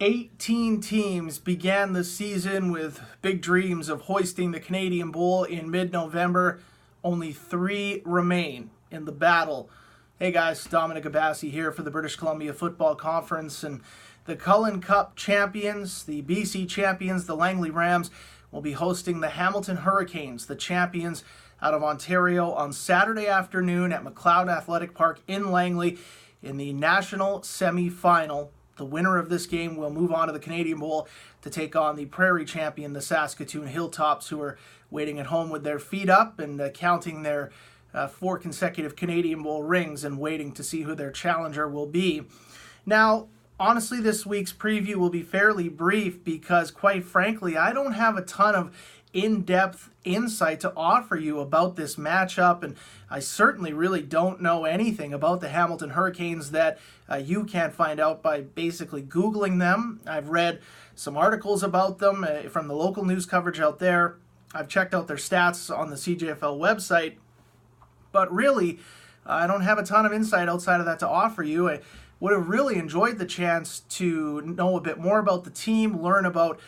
18 teams began the season with big dreams of hoisting the Canadian Bowl in mid-November. Only 3 remain in the battle. Hey guys, Dominic Abassi here for the British Columbia Football Conference, and the Cullen Cup champions, the BC champions, the Langley Rams, will be hosting the Hamilton Hurricanes, the champions out of Ontario, on Saturday afternoon at McLeod Athletic Park in Langley in the national semi-final. The winner of this game will move on to the Canadian Bowl to take on the Prairie champion, the Saskatoon Hilltops, who are waiting at home with their feet up and counting their 4 consecutive Canadian Bowl rings and waiting to see who their challenger will be. Now, honestly, this week's preview will be fairly brief because, quite frankly, I don't have a ton of in-depth insight to offer you about this matchup, and I certainly really don't know anything about the Hamilton Hurricanes that you can't find out by basically Googling them. I've read some articles about them from the local news coverage out there. I've checked out their stats on the CJFL website, but really, I don't have a ton of insight outside of that to offer you. I would have really enjoyed the chance to know a bit more about the team, learn about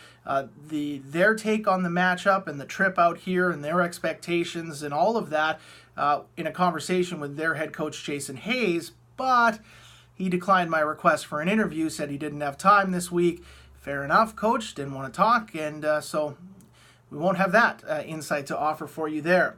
their take on the matchup and the trip out here and their expectations and all of that in a conversation with their head coach, Jason Hayes, but he declined my request for an interview, said he didn't have time this week. Fair enough, coach, didn't want to talk, and so we won't have that insight to offer for you there.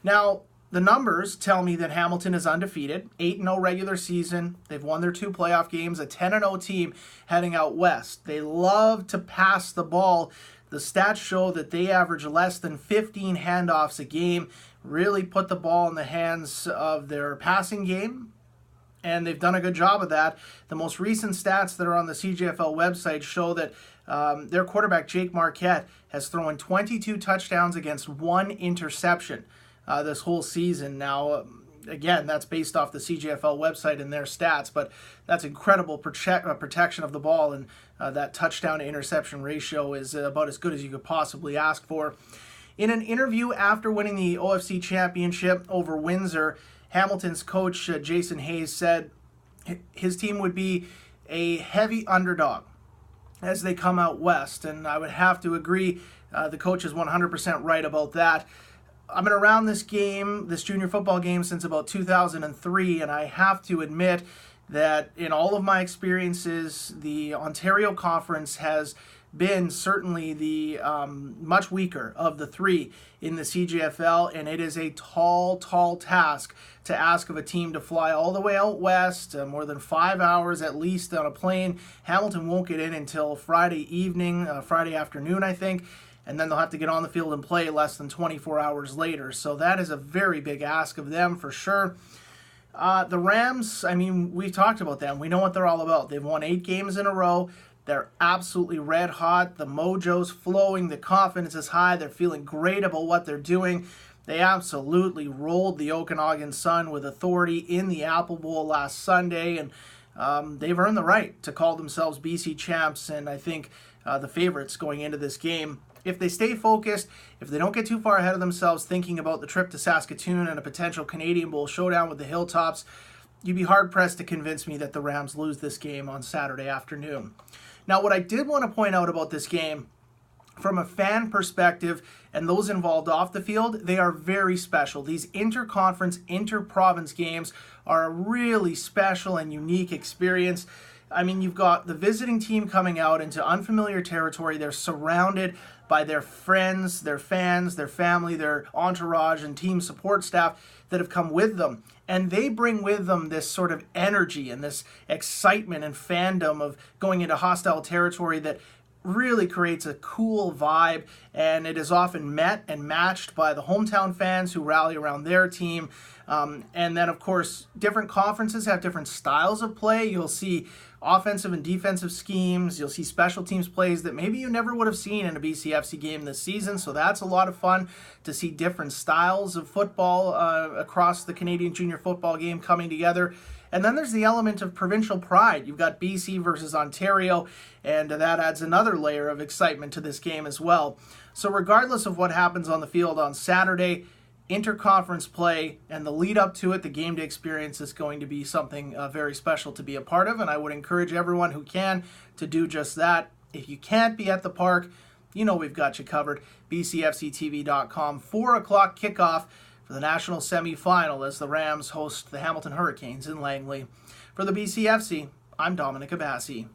Now, the numbers tell me that Hamilton is undefeated, 8-0 regular season. They've won their 2 playoff games, a 10-0 team heading out west. They love to pass the ball. The stats show that they average less than 15 handoffs a game, really put the ball in the hands of their passing game, and they've done a good job of that. The most recent stats that are on the CJFL website show that their quarterback, Jake Marquette, has thrown 22 touchdowns against 1 interception this whole season. Now, again, that's based off the CJFL website and their stats, but that's incredible protection of the ball, and that touchdown to interception ratio is about as good as you could possibly ask for. In an interview after winning the OFC Championship over Windsor, Hamilton's coach, Jason Hayes, said his team would be a heavy underdog as they come out west, and I would have to agree. The coach is 100% right about that. I've been around this game, this junior football game, since about 2003, and I have to admit that in all of my experiences, the Ontario Conference has been certainly the much weaker of the 3 in the CJFL, and it is a tall task to ask of a team to fly all the way out west, more than 5 hours at least on a plane. Hamilton won't get in until Friday evening, Friday afternoon, I think, and then they'll have to get on the field and play less than 24 hours later. So that is a very big ask of them for sure. The Rams, I mean, we've talked about them. We know what they're all about. They've won 8 games in a row. They're absolutely red hot. The mojo's flowing. The confidence is high. They're feeling great about what they're doing. They absolutely rolled the Okanagan Sun with authority in the Apple Bowl last Sunday, and they've earned the right to call themselves BC champs, and I think the favorites going into this game. If they stay focused, if they don't get too far ahead of themselves thinking about the trip to Saskatoon and a potential Canadian Bowl showdown with the Hilltops, you'd be hard-pressed to convince me that the Rams lose this game on Saturday afternoon. Now, what I did want to point out about this game, from a fan perspective and those involved off the field, they are very special. These inter-conference, inter-province games are a really special and unique experience. I mean, you've got the visiting team coming out into unfamiliar territory. They're surrounded by their friends, their fans, their family, their entourage, and team support staff that have come with them. And they bring with them this sort of energy and this excitement and fandom of going into hostile territory that really creates a cool vibe, and it is often met and matched by the hometown fans who rally around their team. And then, of course, different conferences have different styles of play. You'll see offensive and defensive schemes. You'll see special teams plays that maybe you never would have seen in a BCFC game this season. So that's a lot of fun to see different styles of football across the Canadian junior football game coming together. And then there's the element of provincial pride. You've got BC versus Ontario, and that adds another layer of excitement to this game as well. So regardless of what happens on the field on Saturday, interconference play and the lead up to it, the game day experience, is going to be something very special to be a part of, and I would encourage everyone who can to do just that. If you can't be at the park, you know we've got you covered. BCFCTV.com, 4 o'clock kickoff for the national semifinal as the Rams host the Hamilton Hurricanes in Langley. For the BCFC, I'm Dominic Abassi.